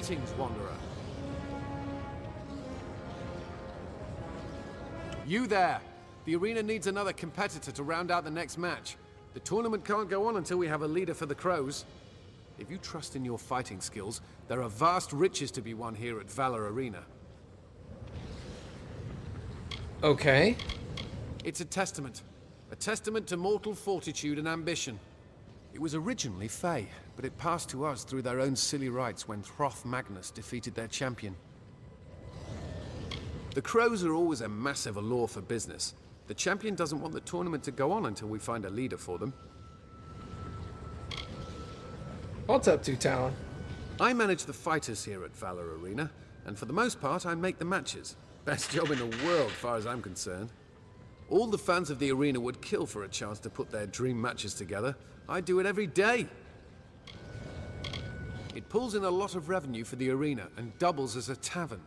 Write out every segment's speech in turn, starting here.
Greetings, Wanderer. You there! The arena needs another competitor to round out the next match. The tournament can't go on until we have a leader for the Crows. If you trust in your fighting skills, there are vast riches to be won here at Valor Arena. Okay. It's a testament to mortal fortitude and ambition. It was originally Fey, but it passed to us through their own silly rites when Hroth Magnus defeated their champion. The Crows are always a massive allure for business. The champion doesn't want the tournament to go on until we find a leader for them. What's up, Two-Talon? I manage the fighters here at Valor Arena, and for the most part I make the matches. Best job in the world, far as I'm concerned. All the fans of the arena would kill for a chance to put their dream matches together. I do it every day. It pulls in a lot of revenue for the arena and doubles as a tavern.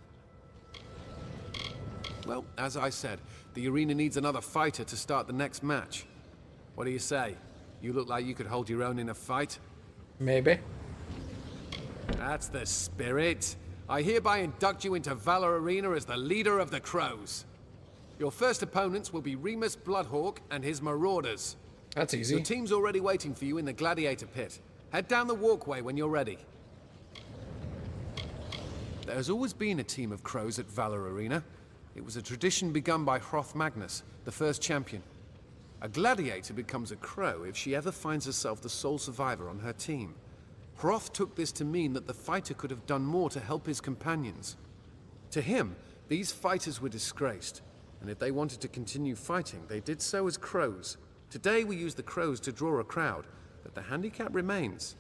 Well, as I said, the arena needs another fighter to start the next match. What do you say? You look like you could hold your own in a fight? Maybe. That's the spirit. I hereby induct you into Valor Arena as the leader of the Crows. Your first opponents will be Remus Bloodhawk and his Marauders. That's easy. Your team's already waiting for you in the Gladiator Pit. Head down the walkway when you're ready. There's always been a team of Crows at Valor Arena. It was a tradition begun by Hroth Magnus, the first champion. A gladiator becomes a Crow if she ever finds herself the sole survivor on her team. Hroth took this to mean that the fighter could have done more to help his companions. To him, these fighters were disgraced, and if they wanted to continue fighting, they did so as Crows. Today we use the Crows to draw a crowd, but the handicap remains.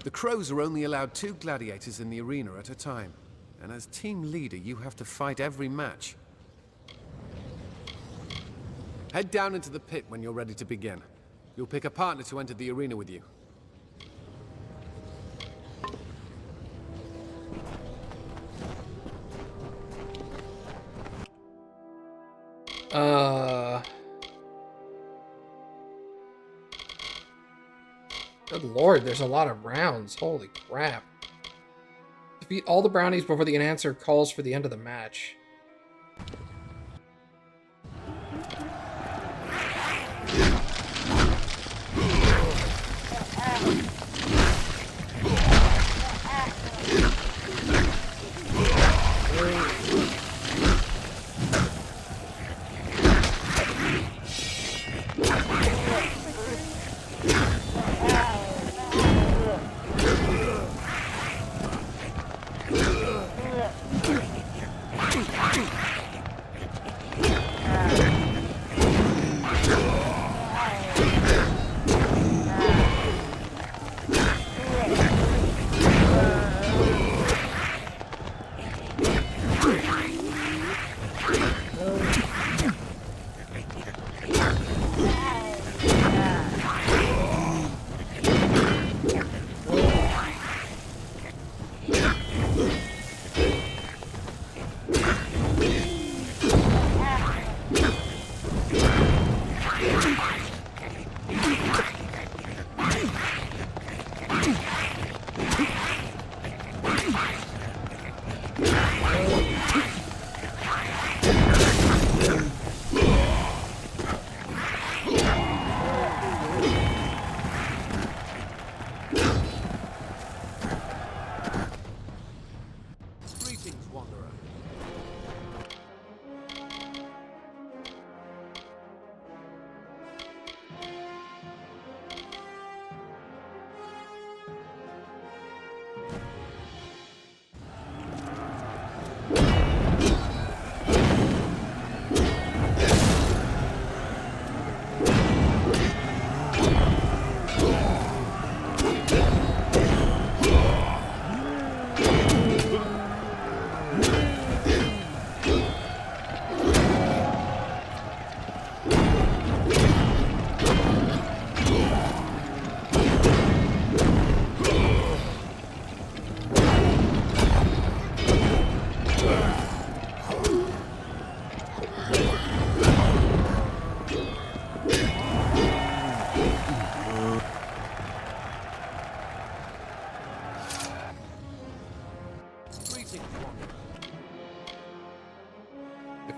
The Crows are only allowed 2 gladiators in the arena at a time, and as team leader you have to fight every match. Head down into the pit when you're ready to begin. You'll pick a partner to enter the arena with you. Good lord, there's a lot of rounds. Holy crap. Defeat all the brownies before the announcer calls for the end of the match.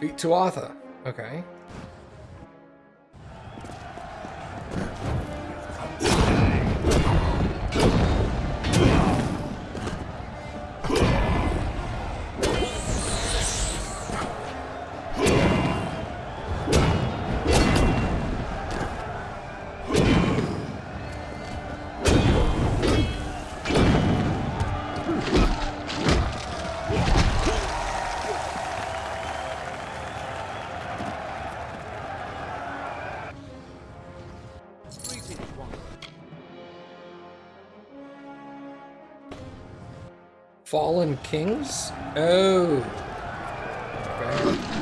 Beat Tuatha. Okay. Fallen Kings? Oh. Okay.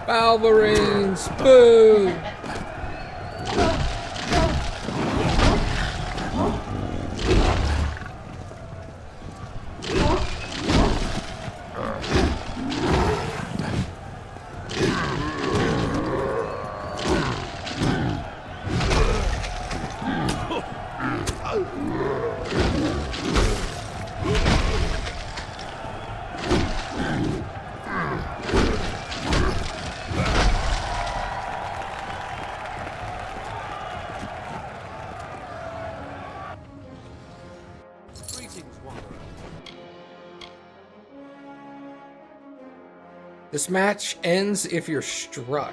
Valverines! Boo! This match ends if you're struck.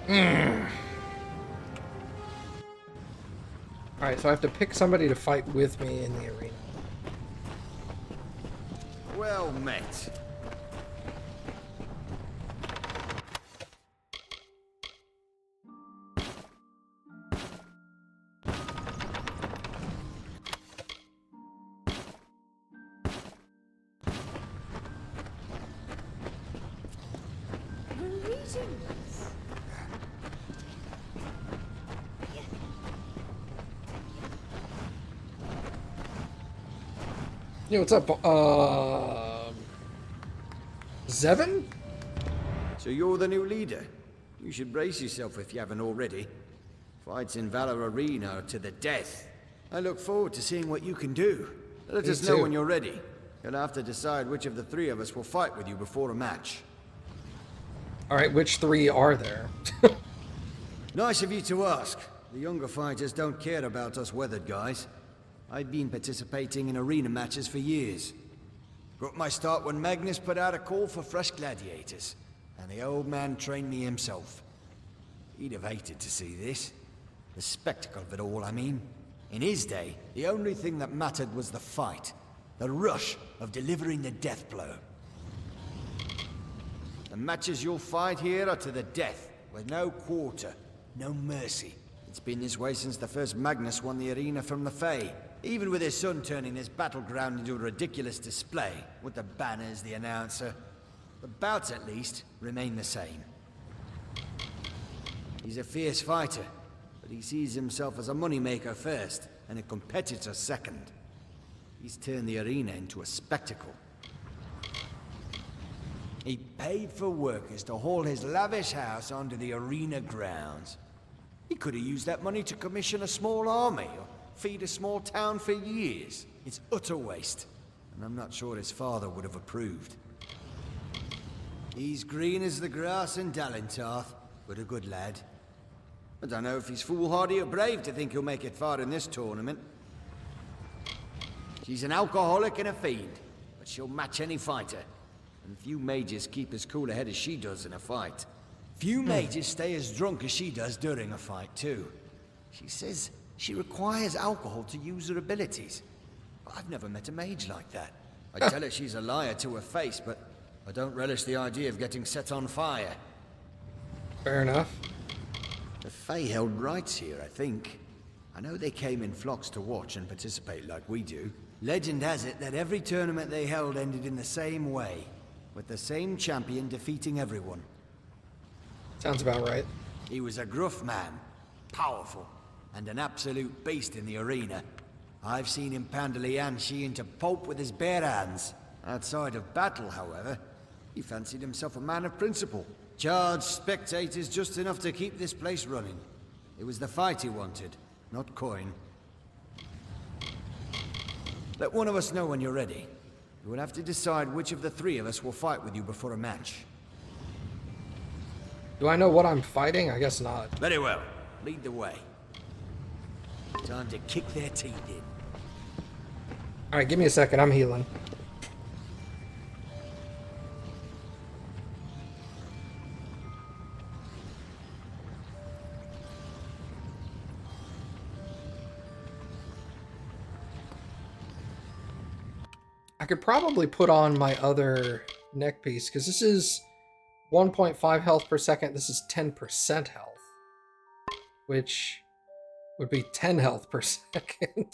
Alright, so I have to pick somebody to fight with me in the arena. Well met. Yo, what's up? Zevin? So you're the new leader. You should brace yourself if you haven't already. Fights in Valor Arena are to the death. I look forward to seeing what you can do. Let us know when you're ready. You'll have to decide which of the three of us will fight with you before a match. Alright, which three are there? Nice of you to ask. The younger fighters don't care about us weathered guys. I've been participating in arena matches for years. Got my start when Magnus put out a call for fresh gladiators, and the old man trained me himself. He'd have hated to see this. The spectacle of it all, I mean. In his day, the only thing that mattered was the fight. The rush of delivering the death blow. The matches you'll fight here are to the death, with no quarter, no mercy. It's been this way since the first Magnus won the arena from the Fae. Even with his son turning this battleground into a ridiculous display, with the banners, the announcer, the bouts at least remain the same. He's a fierce fighter, but he sees himself as a moneymaker first, and a competitor second. He's turned the arena into a spectacle. He paid for workers to haul his lavish house onto the arena grounds. He could have used that money to commission a small army, or feed a small town for years. It's utter waste, and I'm not sure his father would have approved. He's green as the grass in Dalintarth, but a good lad. I don't know if he's foolhardy or brave to think he'll make it far in this tournament. She's an alcoholic and a fiend, but she'll match any fighter. And few mages keep as cool a head as she does in a fight. Few mages stay as drunk as she does during a fight, too. She says she requires alcohol to use her abilities. I've never met a mage like that. I tell her she's a liar to her face, but I don't relish the idea of getting set on fire. Fair enough. The Fae held rights here, I think. I know they came in flocks to watch and participate like we do. Legend has it that every tournament they held ended in the same way, with the same champion defeating everyone. Sounds about right. He was a gruff man, powerful, and an absolute beast in the arena. I've seen him pound a Lianshi into pulp with his bare hands. Outside of battle, however, he fancied himself a man of principle. Charged spectators just enough to keep this place running. It was the fight he wanted, not coin. Let one of us know when you're ready. You will have to decide which of the three of us will fight with you before a match. Do I know what I'm fighting? I guess not. Very well. Lead the way. Time to kick their teeth in. Alright, give me a second. I'm healing. I could probably put on my other neck piece, because this is 1.5 health per second. This is 10% health, which would be 10 health per second.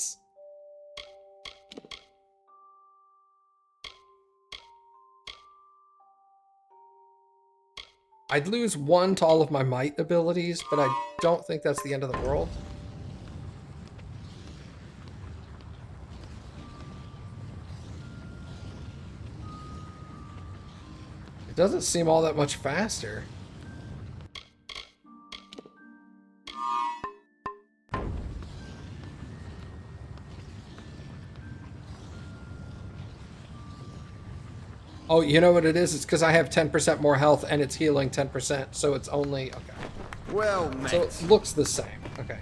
I'd lose 1 to all of my might abilities, but I don't think that's the end of the world. It doesn't seem all that much faster. Oh, you know what it is? It's because I have 10% more health and it's healing 10%, so it's only... Okay. Well met. So it looks the same. Okay.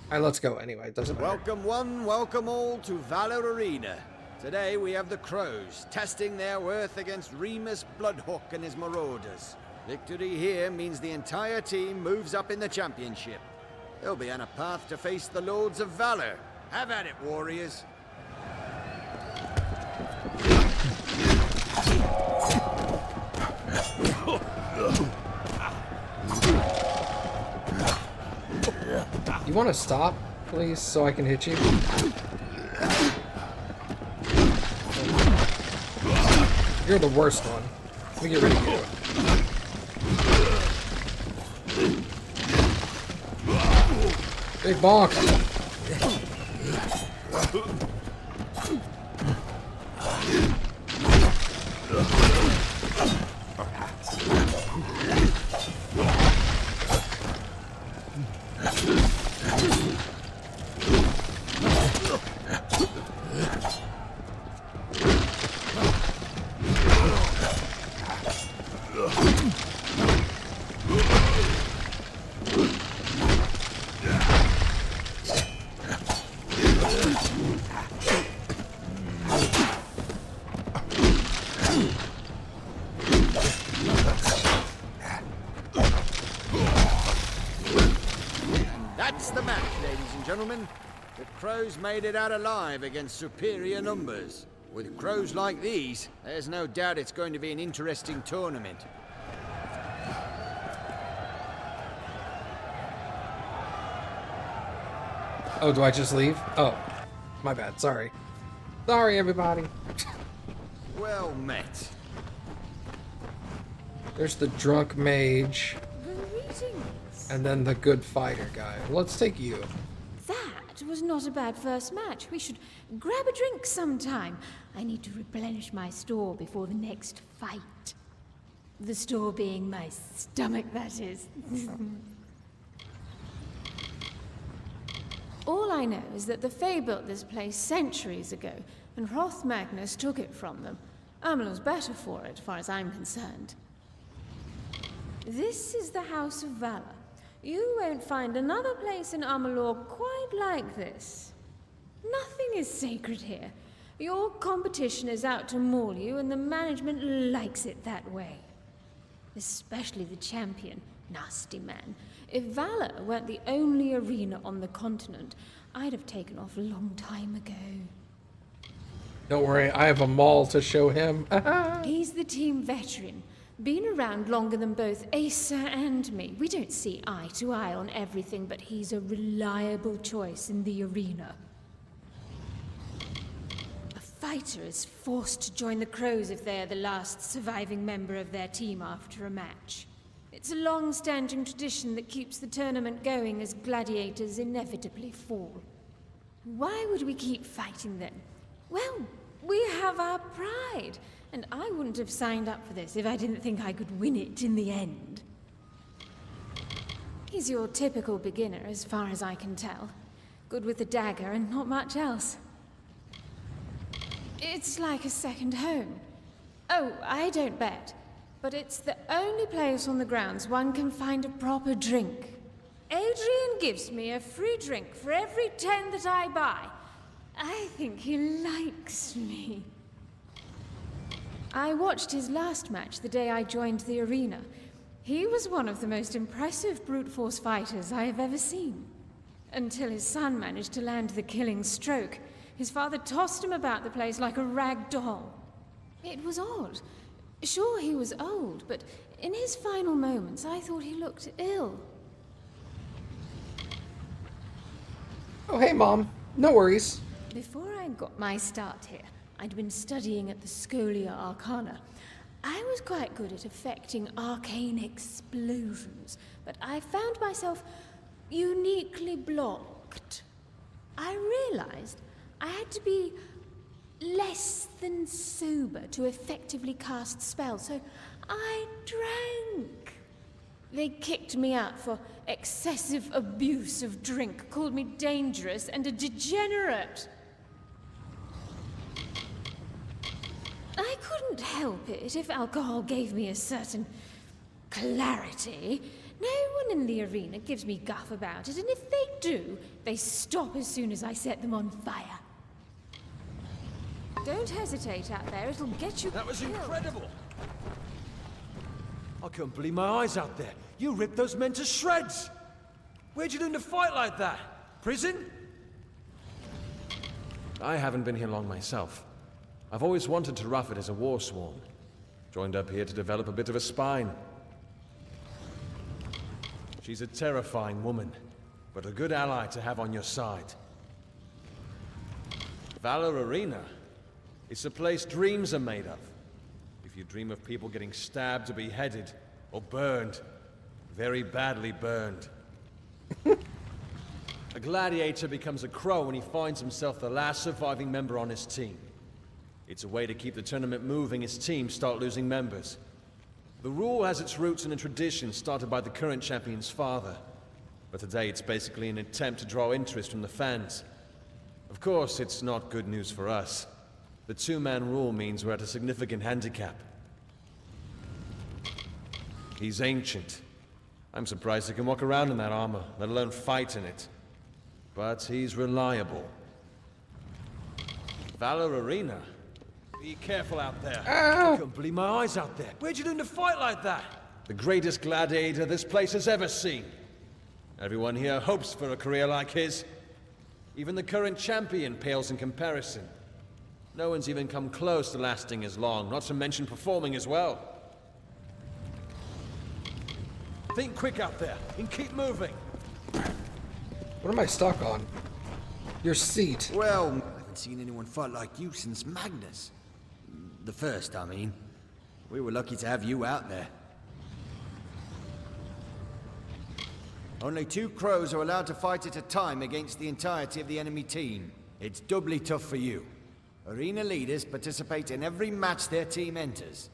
Alright, let's go anyway. It doesn't matter. Welcome one, welcome all to Valor Arena. Today we have the Crows, testing their worth against Remus Bloodhawk and his marauders. Victory here means the entire team moves up in the championship. They'll be on a path to face the Lords of Valor. Have at it, warriors. You want to stop, please, so I can hit you? You're the worst one. Let me get rid of you. Big bonk. That's the match, ladies and gentlemen. The Crows made it out alive against superior numbers. With crows like these, there's no doubt it's going to be an interesting tournament. Oh, do I just leave? Oh, my bad. Sorry. Sorry, everybody. Well met. There's the drunk mage, Greetings. and then the good fighter guy. Let's take you. That was not a bad first match. We should grab a drink sometime. I need to replenish my store before the next fight. The store being my stomach, that is. All I know is that the Fae built this place centuries ago, and Hroth Magnus took it from them. Amalur's better for it, as far as I'm concerned. This is the House of Valor. You won't find another place in Amalur quite like this. Nothing is sacred here. Your competition is out to maul you, and the management likes it that way. Especially the champion, nasty man. If Valor weren't the only arena on the continent, I'd have taken off a long time ago. Don't worry, I have a maul to show him. He's the team veteran. Been around longer than both Asa and me. We don't see eye to eye on everything, but he's a reliable choice in the arena. A fighter is forced to join the Crows if they are the last surviving member of their team after a match. It's a long-standing tradition that keeps the tournament going as gladiators inevitably fall. Why would we keep fighting then? Well, we have our pride, and I wouldn't have signed up for this if I didn't think I could win it in the end. He's your typical beginner, as far as I can tell. Good with the dagger and not much else. It's like a second home. Oh, I don't bet, but it's the only place on the grounds one can find a proper drink. Adrian gives me a free drink for every 10 that I buy. I think he likes me. I watched his last match the day I joined the arena. He was one of the most impressive brute force fighters I have ever seen. Until his son managed to land the killing stroke. His father tossed him about the place like a rag doll. It was odd. Sure, he was old, but in his final moments, I thought he looked ill. Oh, hey, Mom. No worries. Before I got my start here, I'd been studying at the Scholia Arcana. I was quite good at effecting arcane explosions, but I found myself uniquely blocked. I realized I had to be less than sober to effectively cast spells, so I drank. They kicked me out for excessive abuse of drink, called me dangerous and a degenerate. I couldn't help it if alcohol gave me a certain clarity. No one in the arena gives me guff about it, and if they do, they stop as soon as I set them on fire. Don't hesitate out there, it'll get you That was killed. incredible! I couldn't believe my eyes out there. You ripped those men to shreds! Where'd you learn to fight like that? Prison? I haven't been here long myself. I've always wanted to rough it as a war sworn. Joined up here to develop a bit of a spine. She's a terrifying woman, but a good ally to have on your side. Valor Arena? It's a place dreams are made of. If you dream of people getting stabbed or beheaded, or burned, very badly burned. A gladiator becomes a crow when he finds himself the last surviving member on his team. It's a way to keep the tournament moving as teams start losing members. The rule has its roots in a tradition started by the current champion's father, but today it's basically an attempt to draw interest from the fans. Of course, it's not good news for us. The two-man rule means we're at a significant handicap. He's ancient. I'm surprised he can walk around in that armor, let alone fight in it. But he's reliable. Valor Arena? Be careful out there. I couldn't believe my eyes out there. Where'd you learn to fight like that? The greatest gladiator this place has ever seen. Everyone here hopes for a career like his. Even the current champion pales in comparison. No one's even come close to lasting as long, not to mention performing as well. Think quick out there, and keep moving. What am I stuck on? Your seat. Well, I haven't seen anyone fight like you since Magnus. The first, I mean. We were lucky to have you out there. Only 2 crows are allowed to fight at a time against the entirety of the enemy team. It's doubly tough for you. Arena leaders participate in every match their team enters.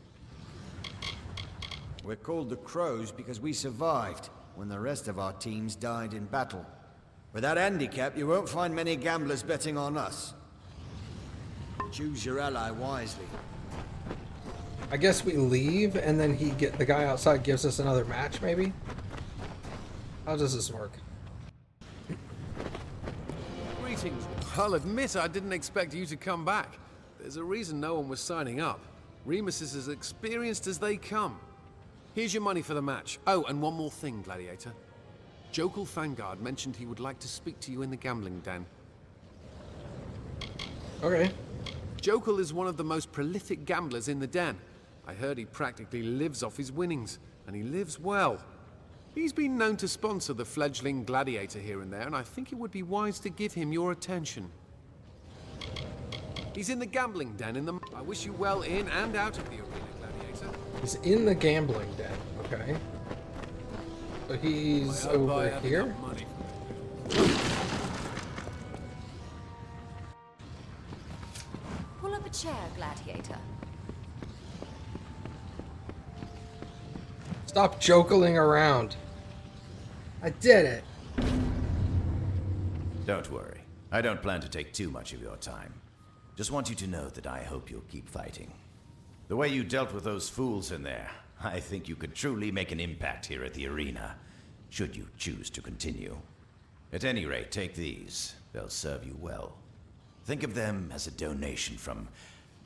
We're called the Crows because we survived when the rest of our teams died in battle. With that handicap, you won't find many gamblers betting on us. Choose your ally wisely. I guess we leave and then the guy outside gives us another match, maybe? How does this work? Greetings. I'll admit I didn't expect you to come back. There's a reason no one was signing up. Remus is as experienced as they come. Here's your money for the match. Oh, and one more thing, Gladiator. Jokal Fangard mentioned he would like to speak to you in the gambling den. Okay. Jokal is one of the most prolific gamblers in the den. I heard he practically lives off his winnings, and he lives well. He's been known to sponsor the fledgling Gladiator here and there, and I think it would be wise to give him your attention. He's in the gambling den in the... I wish you well in and out of the arena, Gladiator. He's in the gambling den, okay. So he's over here? Pull up a chair, Gladiator. Stop jokeling around. I did it. Don't worry. I don't plan to take too much of your time. Just want you to know that I hope you'll keep fighting. The way you dealt with those fools in there, I think you could truly make an impact here at the arena, should you choose to continue. At any rate, take these. They'll serve you well. Think of them as a donation from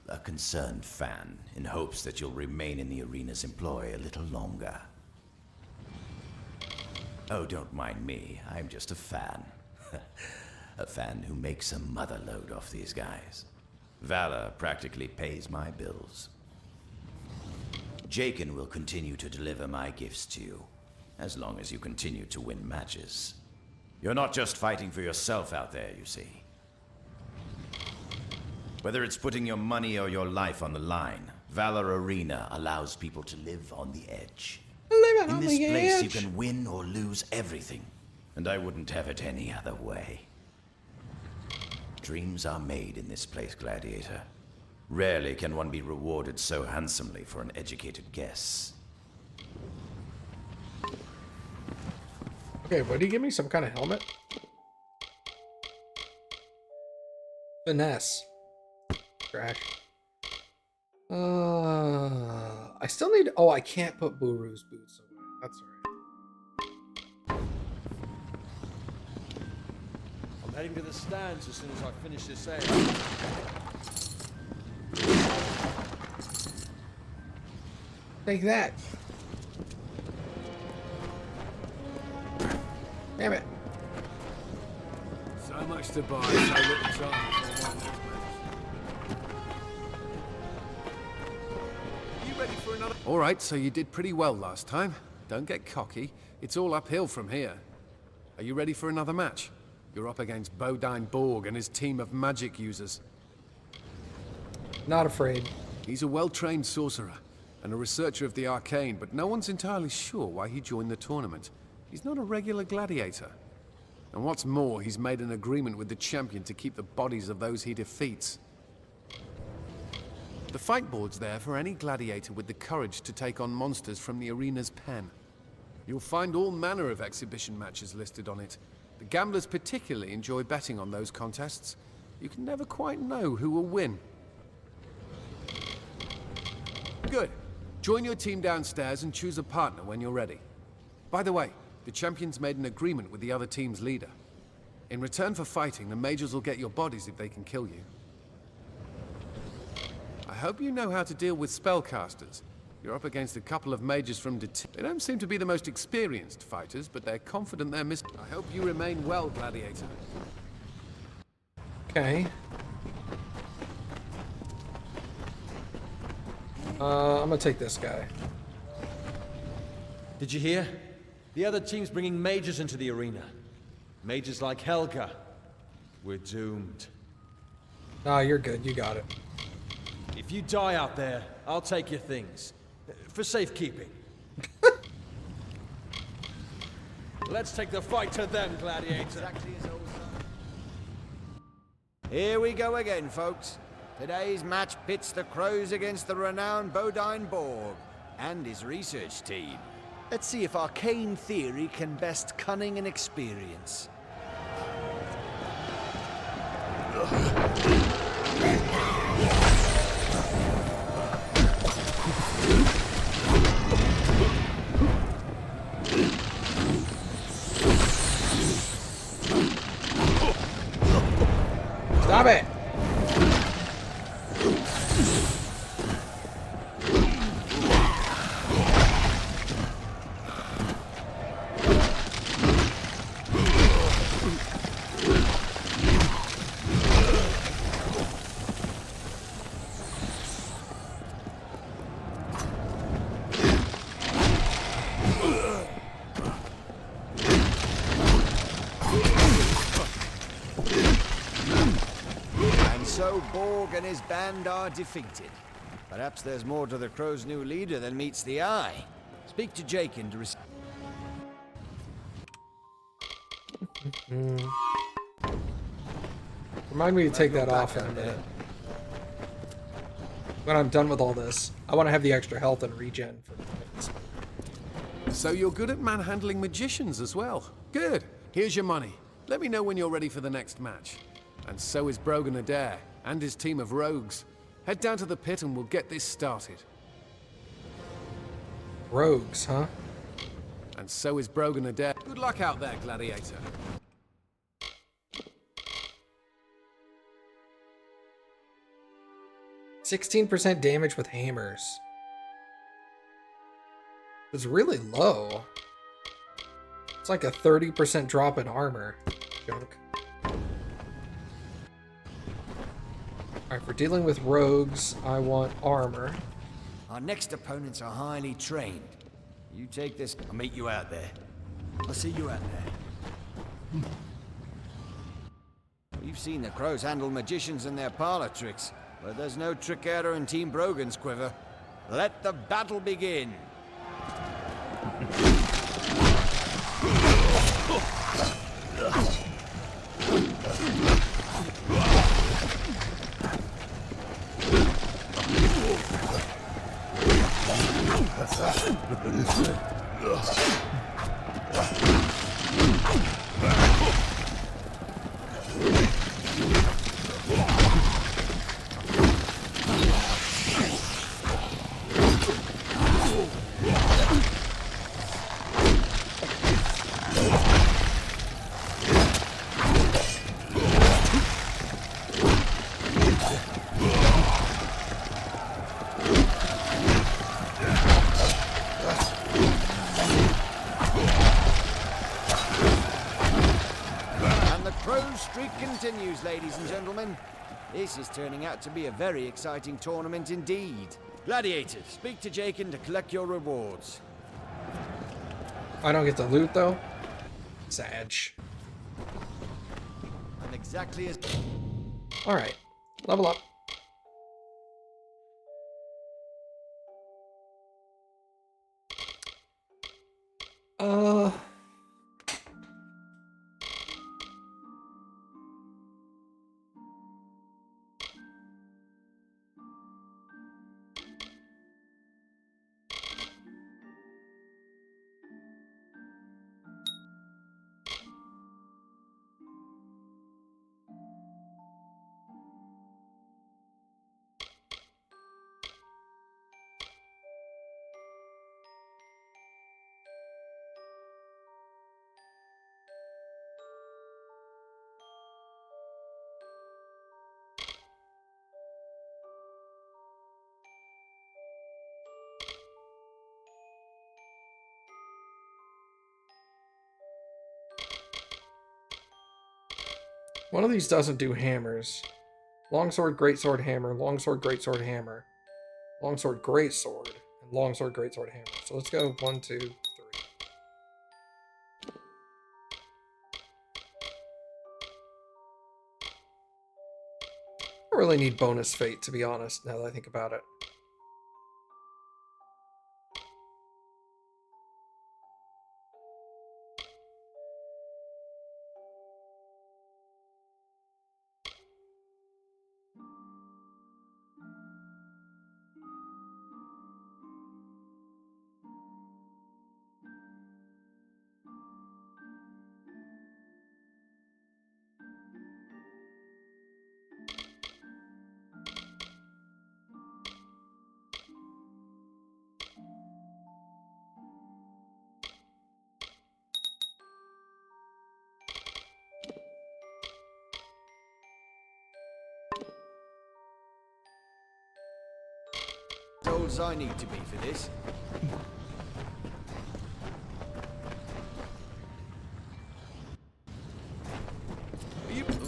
a concerned fan, in hopes that you'll remain in the arena's employ a little longer. Oh, don't mind me. I'm just a fan. A fan who makes a motherload off these guys. Valor practically pays my bills. Jaken will continue to deliver my gifts to you, as long as you continue to win matches. You're not just fighting for yourself out there, you see. Whether it's putting your money or your life on the line, Valor Arena allows people to live on the edge. In this place, you can win or lose everything, and I wouldn't have it any other way. Dreams are made in this place, Gladiator. Rarely can one be rewarded so handsomely for an educated guess. Okay, what do you give me? Some kind of helmet? Finesse. Trash. I still need... Oh, I can't put Buru's boots away. That's alright. I'm heading to the stands as soon as I finish this air. Take that. Damn it. So much to buy, so little time. You ready for another? All right, so you did pretty well last time. Don't get cocky. It's all uphill from here. Are you ready for another match? You're up against Bodine Borg and his team of magic users. Not afraid. He's a well-trained sorcerer and a researcher of the arcane, but no one's entirely sure why he joined the tournament. He's not a regular gladiator. And what's more, he's made an agreement with the champion to keep the bodies of those he defeats. The fight board's there for any gladiator with the courage to take on monsters from the arena's pen. You'll find all manner of exhibition matches listed on it. The gamblers particularly enjoy betting on those contests. You can never quite know who will win. Good. Join your team downstairs and choose a partner when you're ready. By the way, the champion's made an agreement with the other team's leader. In return for fighting, the mages will get your bodies if they can kill you. I hope you know how to deal with spellcasters. You're up against a couple of mages from They don't seem to be the most experienced fighters, but they're confident they're I hope you remain well, gladiator. Okay. I'm gonna take this guy. Did you hear? The other team's bringing mages into the arena. Mages like Helga. We're doomed. Ah, you're good. You got it. If you die out there, I'll take your things. For safekeeping. Let's take the fight to them, gladiator. Here we go again, folks. Today's match pits the Crows against the renowned Bodine Borg and his research team. Let's see if arcane theory can best cunning and experience. Stop it! So Borg and his band are defeated. Perhaps there's more to the Crow's new leader than meets the eye. Speak to Jakin to receive. Remind me to take that off in a minute. When I'm done with all this, I want to have the extra health and regen for the fights. So you're good at manhandling magicians as well. Good. Here's your money. Let me know when you're ready for the next match. And so is Brogan Adair and his team of rogues. Head down to the pit and we'll get this started. Rogues, huh? And so is Brogan Adair. Good luck out there, gladiator. %16% damage with hammers. It's really low. It's like a 30% drop in armor. Junk. Alright, for dealing with rogues, I want armor. Our next opponents are highly trained. You take this, I'll meet you out there. I'll see you out there. We've seen the Crows handle magicians and their parlor tricks, but there's no trick error in Team Brogan's quiver. Let the battle begin. streak continues, ladies and gentlemen. This is turning out to be a very exciting tournament indeed. Gladiators, speak to Jakin to collect your rewards. I don't get the loot though. Sag. I'm exactly as... Alright. Level up. Uh... One of these doesn't do hammers. Longsword, greatsword, hammer, longsword, greatsword, hammer, longsword, greatsword, and longsword, greatsword, hammer. So let's go 1, 2, 3. I really need bonus fate, to be honest, now that I think about it. old as I need to be for this.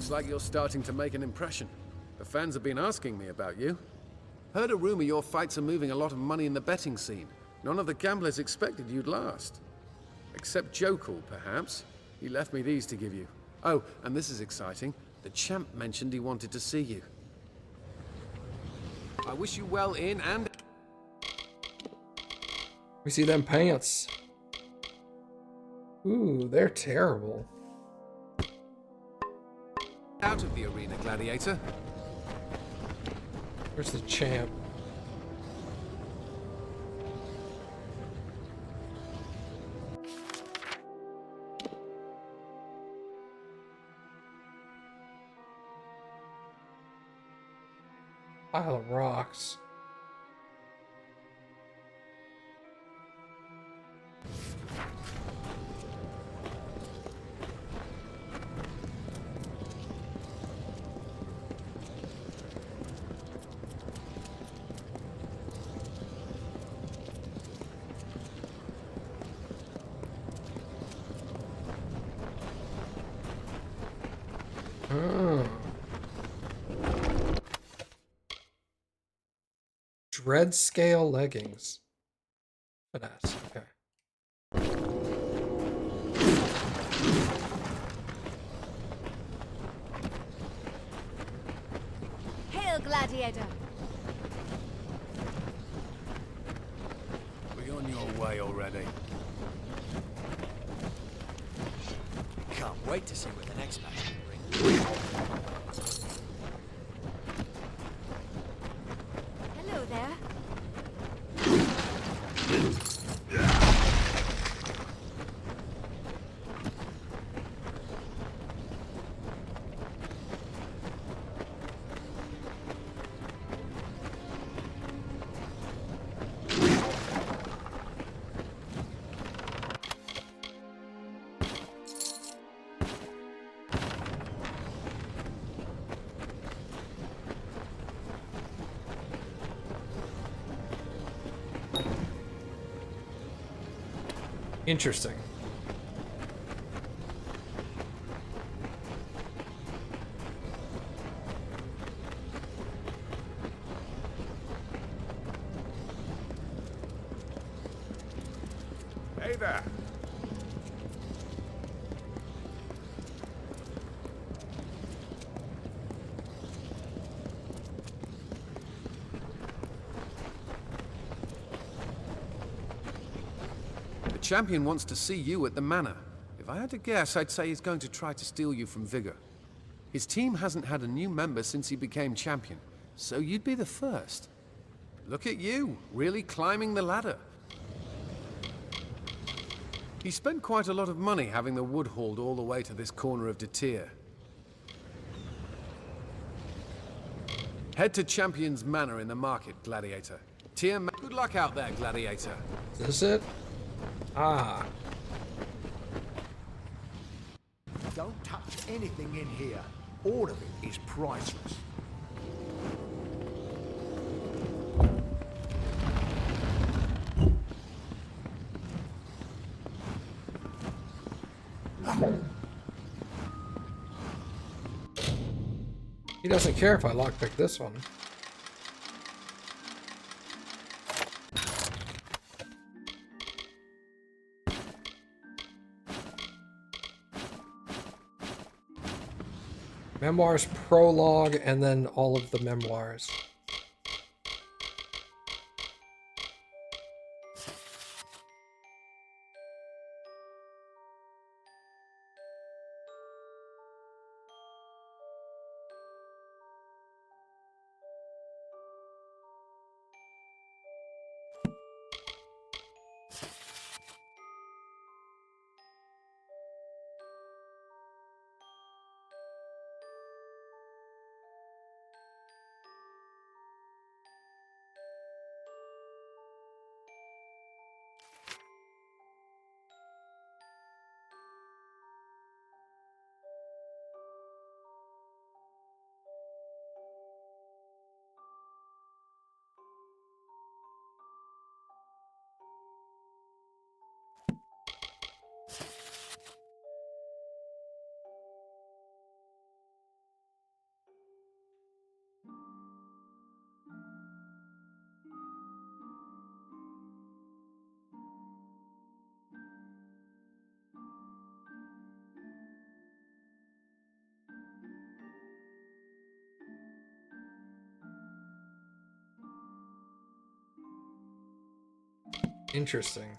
Looks like you're starting to make an impression. The fans have been asking me about you. Heard a rumor your fights are moving a lot of money in the betting scene. None of the gamblers expected you'd last. Except Jokul, perhaps. He left me these to give you. Oh, and this is exciting. The champ mentioned he wanted to see you. I wish you well in and... We see them pants. Ooh, they're terrible. out of the arena, Gladiator. Where's the champ? Pile of rocks. Dread scale leggings. Finesse. Okay. Hail, Gladiator! Be on your way already. Can't wait to see what the next match will bring. Hello there. Interesting. Hey there. The champion wants to see you at the manor. If I had to guess, I'd say he's going to try to steal you from Vigor. His team hasn't had a new member since he became champion, so you'd be the first. Look at you, really climbing the ladder. He spent quite a lot of money having the wood hauled all the way to this corner of Detir. Head to Champion's Manor in the market, Gladiator. Good luck out there, Gladiator. Is this it? Ah. Don't touch anything in here. All of it is priceless. He doesn't care if I lockpick this one. Memoirs prologue and then all of the memoirs. Interesting.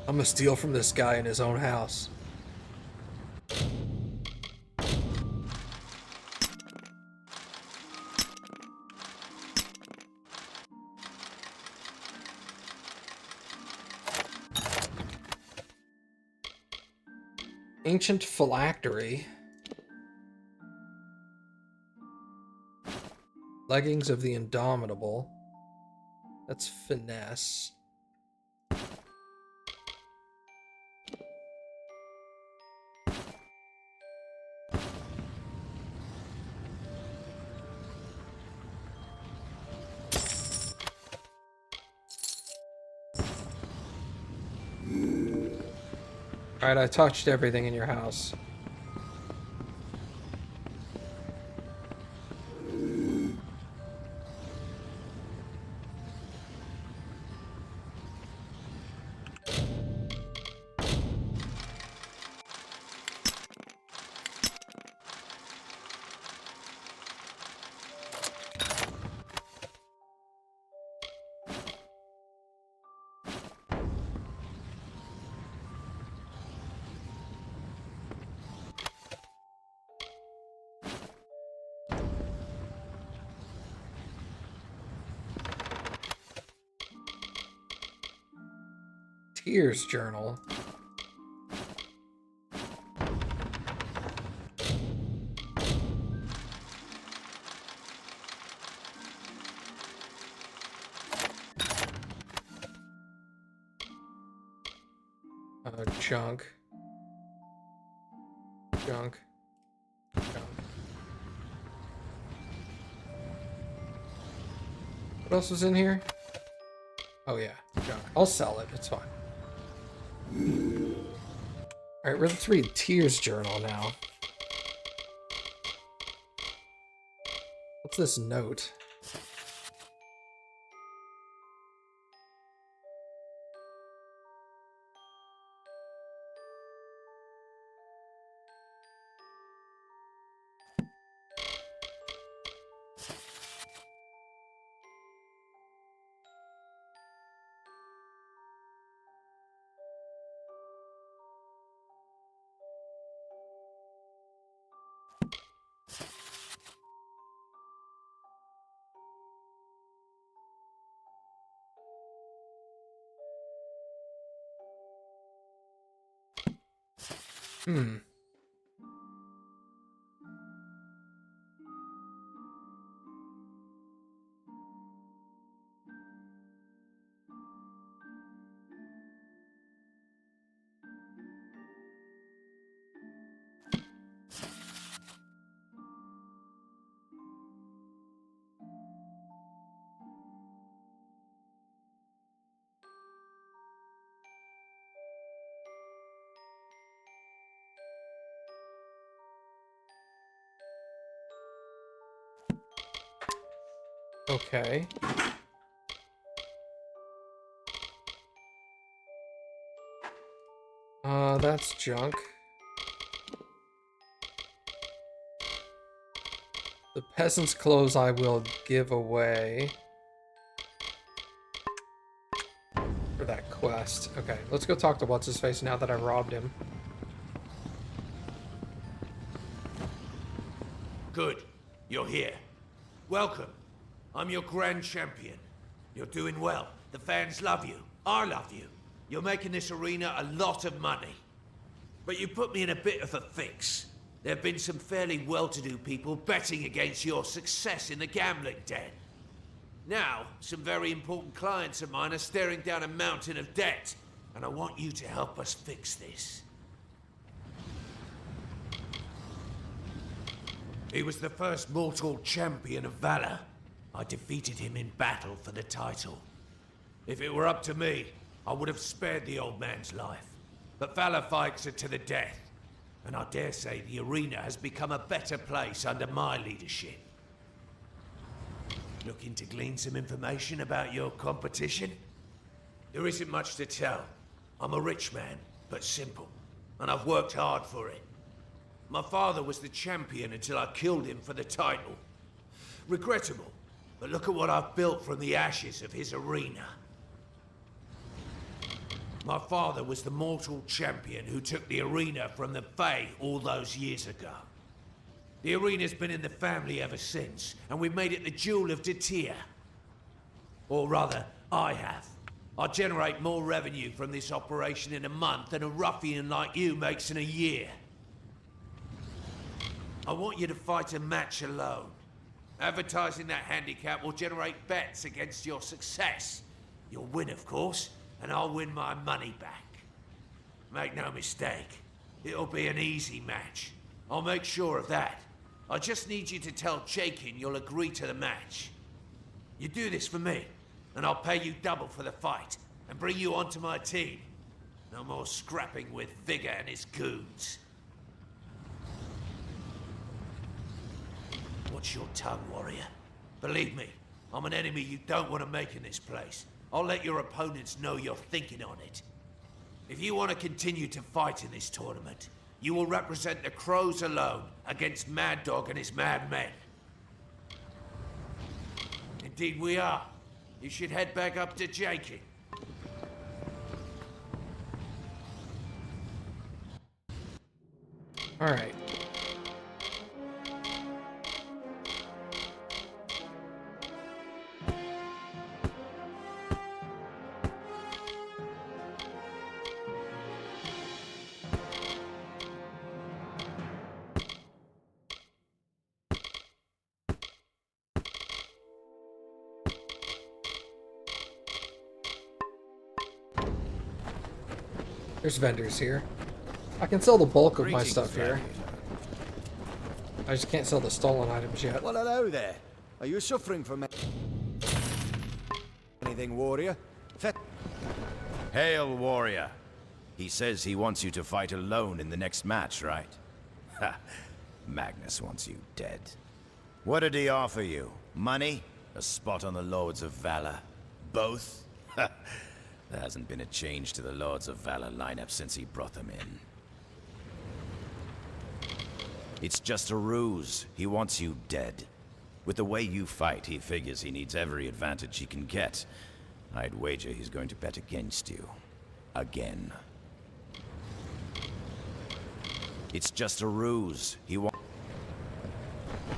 I'm gonna steal from this guy in his own house. Ancient phylactery. Leggings of the Indomitable. That's finesse. Alright, I touched everything in your house. Tears journal. Junk. Junk. Junk. What else was in here? Oh yeah, junk. I'll sell it. It's fine. All right, let's read Tears journal now. What's this note? Hmm. Okay. That's junk. The peasant's clothes I will give away for that quest. Okay, let's go talk to What's-His-Face now that I robbed him. Good. You're here. Welcome. I'm your grand champion. You're doing well. The fans love you. I love you. You're making this arena a lot of money. But you put me in a bit of a fix. There have been some fairly well-to-do people betting against your success in the gambling den. Now, some very important clients of mine are staring down a mountain of debt, and I want you to help us fix this. He was the first mortal champion of valor. I defeated him in battle for the title. If it were up to me, I would have spared the old man's life. But valor fights are to the death, and I dare say the arena has become a better place under my leadership. Looking to glean some information about your competition? There isn't much to tell. I'm a rich man, but simple, and I've worked hard for it. My father was the champion until I killed him for the title. Regrettable, but look at what I've built from the ashes of his arena. My father was the mortal champion who took the arena from the Fae all those years ago. The arena's been in the family ever since, and we've made it the Jewel of Datir. Or rather, I have. I generate more revenue from this operation in a month than a ruffian like you makes in a year. I want you to fight a match alone. Advertising that handicap will generate bets against your success. You'll win, of course, and I'll win my money back. Make no mistake, it'll be an easy match. I'll make sure of that. I just need you to tell Jakin you'll agree to the match. You do this for me, and I'll pay you double for the fight, and bring you onto my team. No more scrapping with Vigor and his goons. Watch your tongue, warrior. Believe me, I'm an enemy you don't want to make in this place. I'll let your opponents know you're thinking on it. If you want to continue to fight in this tournament, you will represent the Crows alone against Mad Dog and his mad men. Indeed we are. You should head back up to Jakin. All right. There's vendors here. I can sell the bulk of my Greetings, stuff here. gladiator. I just can't sell the stolen items yet. Well, hello there. Are you suffering from anything, warrior? Hail, warrior. He says he wants you to fight alone in the next match, right? Ha! Magnus wants you dead. What did he offer you? Money? A spot on the Lords of Valor? Both? Ha! There hasn't been a change to the Lords of Valor lineup since he brought them in. It's just a ruse. He wants you dead. With the way you fight, he figures he needs every advantage he can get. I'd wager he's going to bet against you. Again. It's just a ruse. He wants...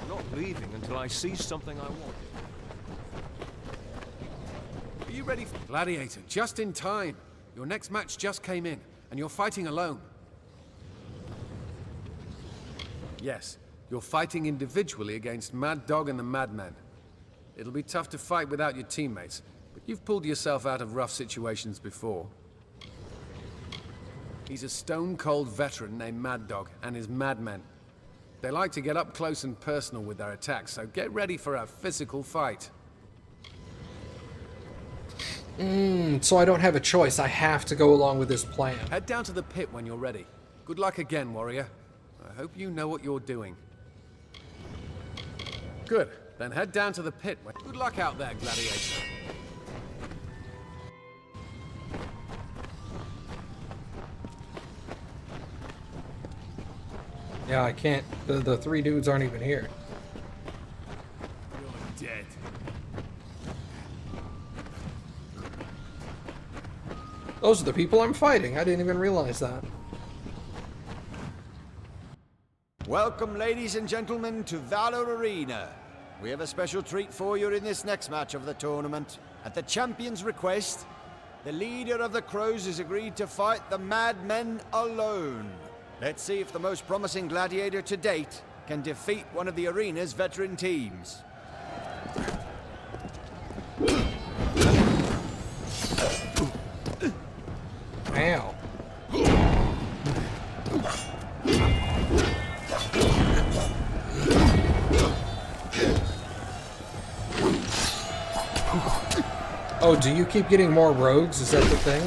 I'm not leaving until I see something I want. Are you ready? Gladiator, just in time. Your next match just came in, and you're fighting alone. Yes, you're fighting individually against Mad Dog and the Madmen. It'll be tough to fight without your teammates, but you've pulled yourself out of rough situations before. He's a stone-cold veteran named Mad Dog and his Madmen. They like to get up close and personal with their attacks, so get ready for a physical fight. So I don't have a choice. I have to go along with this plan. Head down to the pit when you're ready. Good luck again, warrior. I hope you know what you're doing. Good. Then head down to the pit. Good luck out there, gladiator. Yeah, I can't. The three dudes aren't even here. You're dead. Those are the people I'm fighting. I didn't even realize that. Welcome, ladies and gentlemen, to Valor Arena. We have a special treat for you in this next match of the tournament. At the champion's request, the leader of the Crows has agreed to fight the Madmen alone. Let's see if the most promising gladiator to date can defeat one of the arena's veteran teams. Ow. Oh, do you keep getting more rogues? Is that the thing?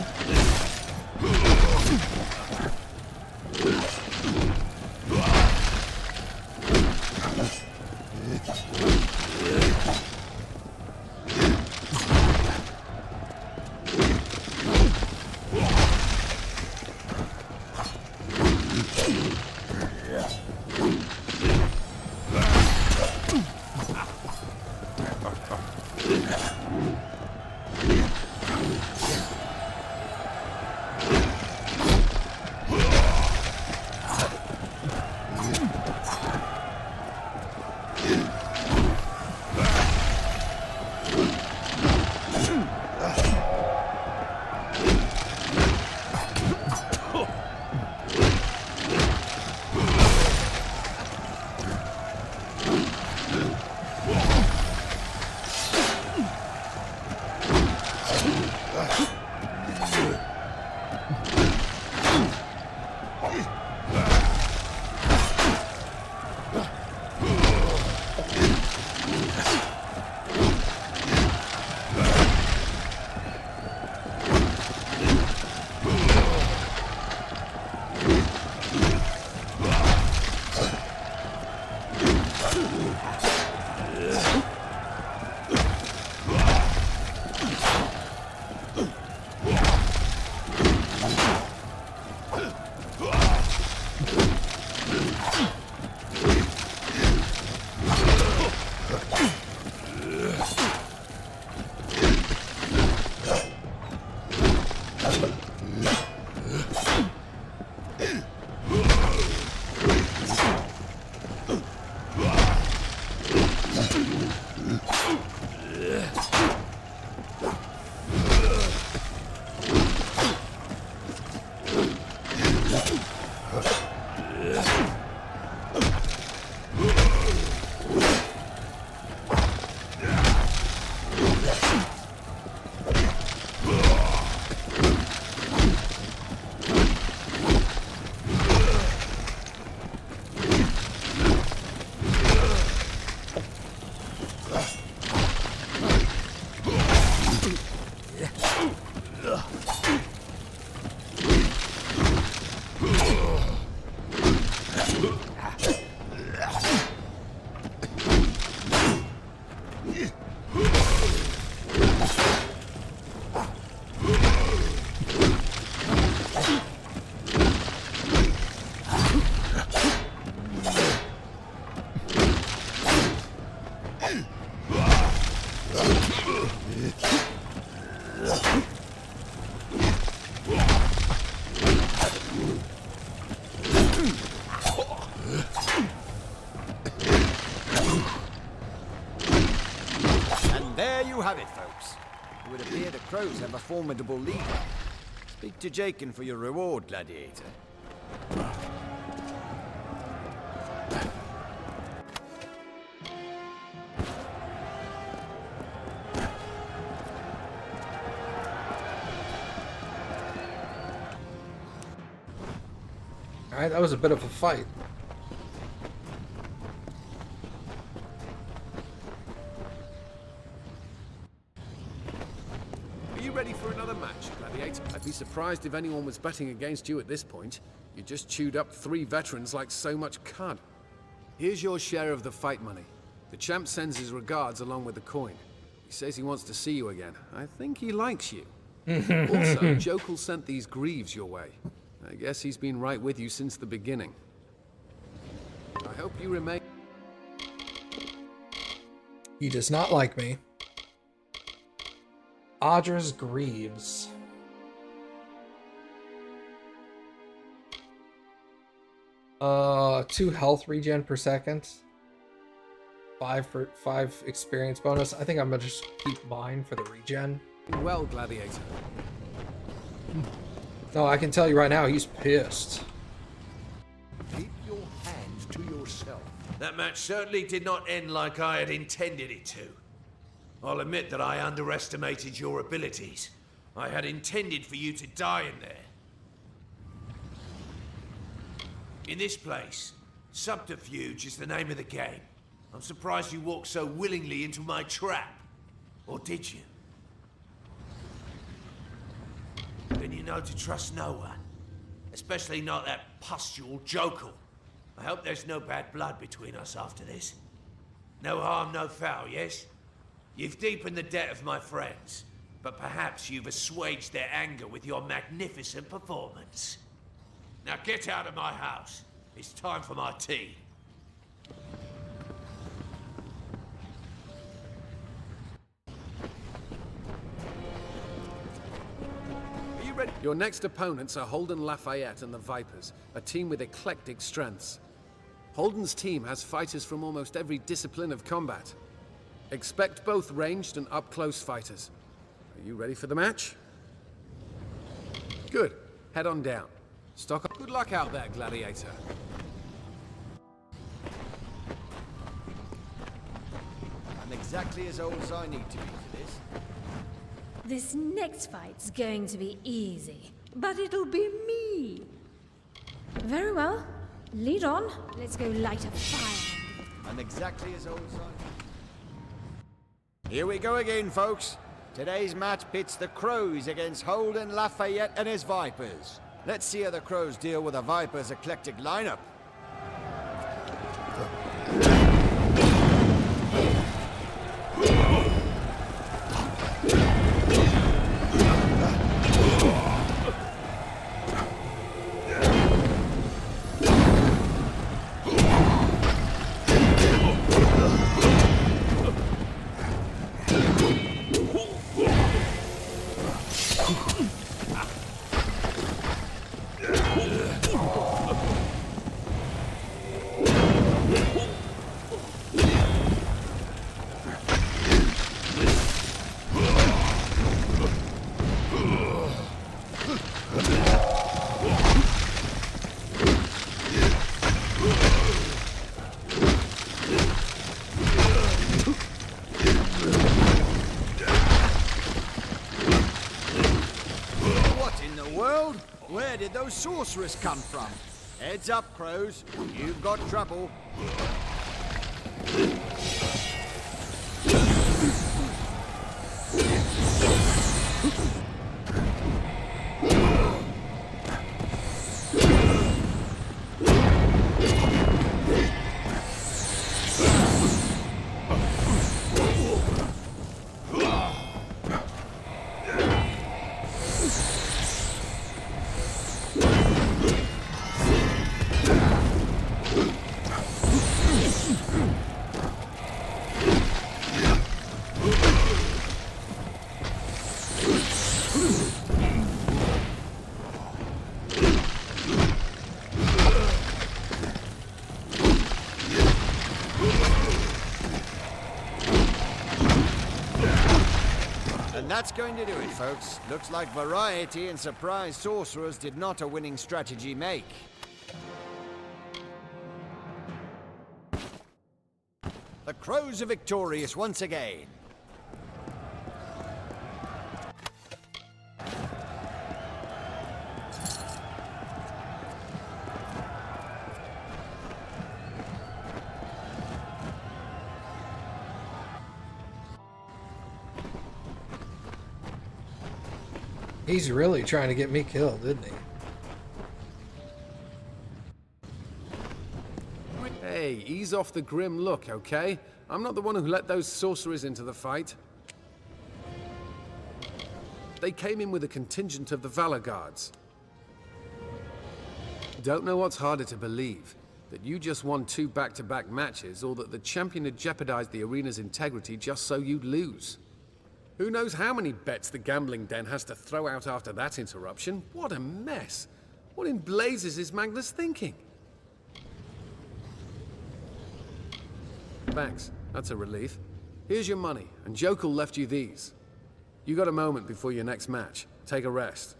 And there you have it, folks. It would appear the Crows have a formidable leader. Speak to Jakin for your reward, Gladiator. Alright, that was a bit of a fight. Are you ready for another match, Gladiator? I'd be surprised if anyone was betting against you at this point. You just chewed up 3 veterans like so much cud. Here's your share of the fight money. The champ sends his regards along with the coin. He says he wants to see you again. I think he likes you. Also, Jokul sent these greaves your way. I guess he's been right with you since the beginning. I hope you remain... He does not like me. Audra's Greaves. Two health regen per second. 5 experience bonus. I think I'm gonna just keep mine for the regen. Well, Gladiator. No, I can tell you right now, he's pissed. Keep your hands to yourself. That match certainly did not end like I had intended it to. I'll admit that I underestimated your abilities. I had intended for you to die in there. In this place, subterfuge is the name of the game. I'm surprised you walked so willingly into my trap. Or did you? Then you know to trust no one. Especially not that pustule Jokul. I hope there's no bad blood between us after this. No harm, no foul, yes? You've deepened the debt of my friends, but perhaps you've assuaged their anger with your magnificent performance. Now get out of my house. It's time for my tea. Are you ready? Your next opponents are Holden Lafayette and the Vipers, a team with eclectic strengths. Holden's team has fighters from almost every discipline of combat. Expect both ranged and up-close fighters. Are you ready for the match? Good. Head on down. Stock up. Good luck out there, Gladiator. I'm exactly as old as I need to be for this. This next fight's going to be easy, but it'll be me. Very well. Lead on. Let's go light a fire. I'm exactly as old as I... Here we go again, folks. Today's match pits the Crows against Holden Lafayette and his Vipers. Let's see how the Crows deal with the Vipers' eclectic lineup. Where did those sorcerers come from? Heads up, Crows. You've got trouble. that's going to do it, folks. Looks like variety and surprise sorcerers did not a winning strategy make. The crows are victorious once again. He's really trying to get me killed, isn't he? Hey, ease off the grim look, okay? I'm not the one who let those sorcerers into the fight. They came in with a contingent of the Valor Guards. Don't know what's harder to believe, that you just won 2 back-to-back matches, or that the champion had jeopardized the arena's integrity just so you'd lose. Who knows how many bets the gambling den has to throw out after that interruption? What a mess! What in blazes is Magnus thinking? Thanks, that's a relief. Here's your money, and Jokul left you these. You got a moment before your next match. Take a rest.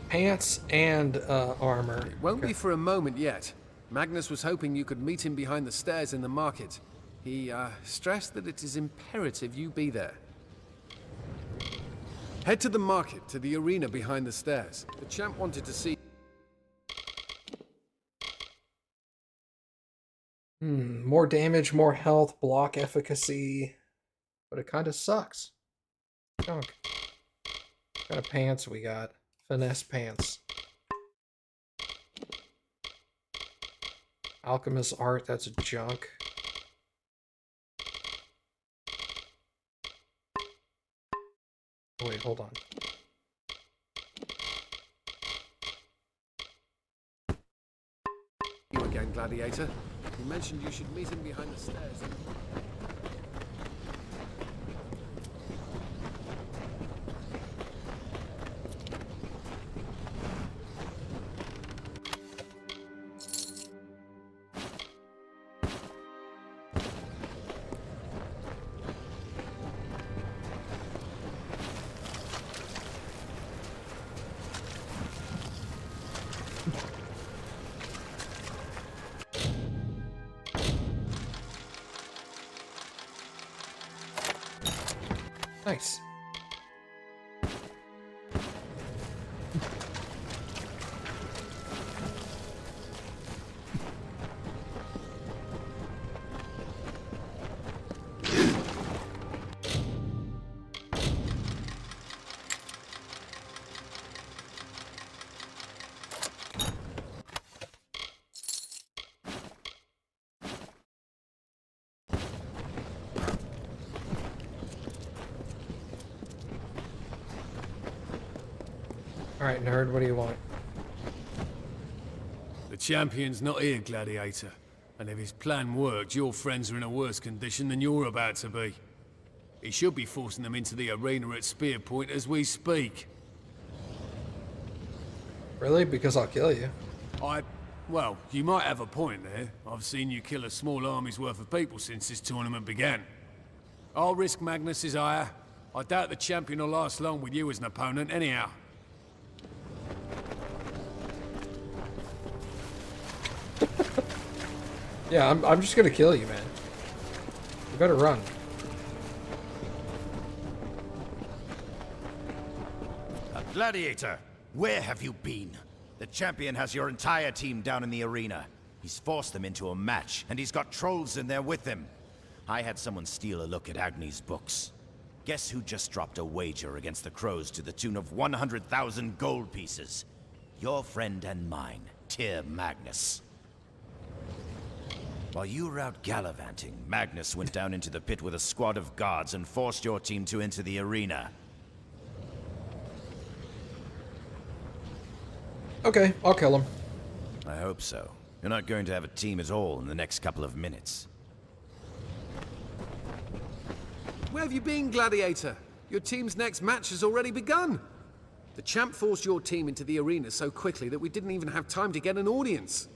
Pants and armor. It won't be for a moment yet. Magnus was hoping you could meet him behind the stairs in the market. He stressed that it is imperative you be there. Head to the market, to the arena behind the stairs. The champ wanted to see... More damage, more health, block efficacy. But it kind of sucks. Junk. What kind of pants we got? Finesse pants. Alchemist art, that's junk. Oh, wait, hold on. You again, Gladiator. You mentioned you should meet him behind the stairs. Nice. Alright, nerd, what do you want? The champion's not here, Gladiator. And if his plan worked, your friends are in a worse condition than you're about to be. He should be forcing them into the arena at spear point as we speak. Really? Because I'll kill you. Well, you might have a point there. I've seen you kill a small army's worth of people since this tournament began. I'll risk Magnus's ire. I doubt the champion will last long with you as an opponent anyhow. Yeah, I'm just gonna kill you, man. You better run. Gladiator, where have you been? The champion has your entire team down in the arena. He's forced them into a match, and he's got trolls in there with him. I had someone steal a look at Agni's books. Guess who just dropped a wager against the crows to the tune of 100,000 gold pieces? Your friend and mine, Tyr Magnus. While you were out gallivanting, Magnus went down into the pit with a squad of guards and forced your team to enter the arena. Okay, I'll kill him. I hope so. You're not going to have a team at all in the next couple of minutes. Where have you been, Gladiator? Your team's next match has already begun. The champ forced your team into the arena so quickly that we didn't even have time to get an audience.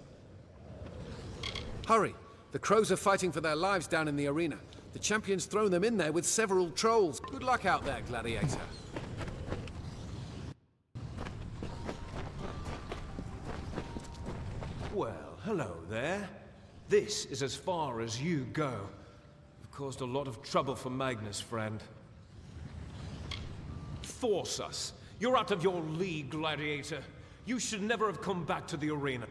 Hurry. The crows are fighting for their lives down in the arena. The champion's thrown them in there with several trolls. Good luck out there, gladiator. Well, hello there. This is as far as you go. You've caused a lot of trouble for Magnus, friend. Force us. You're out of your league, gladiator. You should never have come back to the arena.